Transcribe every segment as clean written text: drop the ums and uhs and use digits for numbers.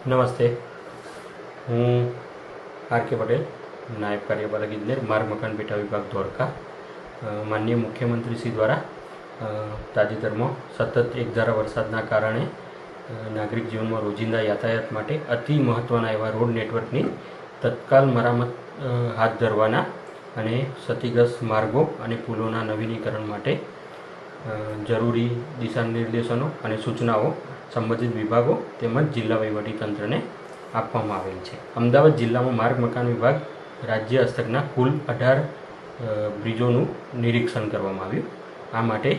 નમસ્તે, હું આર.કે. પટેલ, નાયબ કાર્યપાલક ઇજનેર, માર્ગ મકાન પેટા વિભાગ ધોળકા. માનનીય મુખ્યમંત્રી શ્રી દ્વારા તાજેતરમાં સતત એકધારા વરસાદના કારણે નાગરિક જીવનમાં રોજિંદા યાતાયાત માટે અતિ મહત્ત્વના એવા રોડ નેટવર્કની તત્કાલ મરામત હાથ ધરવાના અને ક્ષતિગ્રસ્ત માર્ગો અને પુલોના નવીનીકરણ માટે જરૂરી દિશા નિર્દેશનો અને સૂચનાઓ સંબંધિત વિભાગો તેમજ જિલ્લા વહીવટીતંત્રને આપવામાં આવેલ છે. અમદાવાદ જિલ્લામાં માર્ગ મકાન વિભાગ રાજ્ય હસ્તકના કુલ 18 બ્રિજોનું નિરીક્ષણ કરવામાં આવ્યું. આ માટે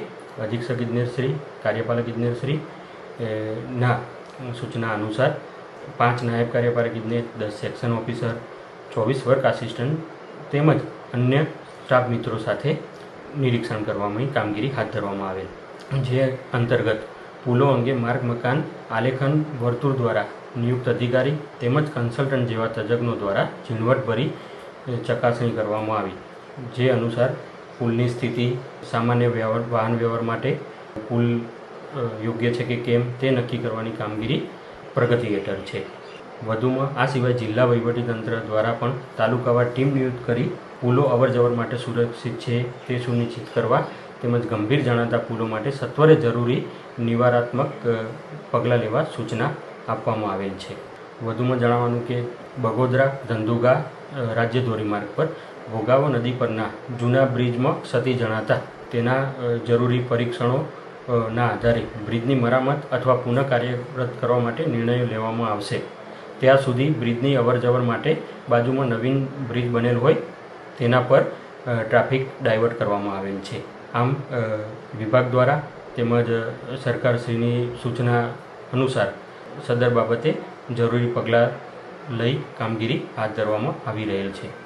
અધિક્ષક ઇજનેરશ્રી, કાર્યપાલક ઇજનેરશ્રી ના સૂચના અનુસાર 5 નાયબ કાર્યપાલક ઇજનેર, 10 સેક્શન ઓફિસર, 24 વર્ક આસિસ્ટન્ટ તેમજ અન્ય સ્ટાફ મિત્રો સાથે નિરીક્ષણ કરવામાં કામગીરી હાથ ધરવામાં આવેલ, જે અંતર્ગત પુલો અંગે માર્ગ મકાન આલેખન વર્તુળ દ્વારા નિયુક્ત અધિકારી તેમજ કન્સલ્ટન્ટ જેવા તજજ્ઞો દ્વારા ઝીણવટભરી ચકાસણી કરવામાં આવી, જે અનુસાર પુલની સ્થિતિ, સામાન્ય વાહન વ્યવહાર માટે પુલ યોગ્ય છે કે કેમ તે નક્કી કરવાની કામગીરી પ્રગતિ હેઠળ છે. વધુમાં આ સિવાય જિલ્લા વહીવટીતંત્ર દ્વારા પણ તાલુકાવાર ટીમ નિયુક્ત કરી પુલો અવરજવર માટે સુરક્ષિત છે તે સુનિશ્ચિત કરવા તેમજ ગંભીર જણાતા પુલો માટે સત્વરે જરૂરી નિવારાત્મક પગલાં લેવા સૂચના આપવામાં આવેલ છે. વધુમાં જણાવવાનું કે બગોદરા ધંધુકા રાજ્ય ધોરીમાર્ગ પર ભોગાવો નદી પરના જૂના બ્રિજમાં ક્ષતિ જણાતા તેના જરૂરી પરીક્ષણોના આધારે બ્રિજની મરામત અથવા પુનઃ કાર્યરત કરવા માટે નિર્ણયો લેવામાં આવશે. ત્યાં સુધી બ્રિજની અવરજવર માટે બાજુમાં નવીન બ્રિજ બનેલ હોય તેના પર ટ્રાફિક ડાયવર્ટ કરવામાં આવેલ છે. આમ વિભાગ દ્વારા તેમજ સરકારશ્રીની સૂચના અનુસાર સદર બાબતે જરૂરી પગલાં લઈ કામગીરી હાથ ધરવામાં આવી રહેલ છે.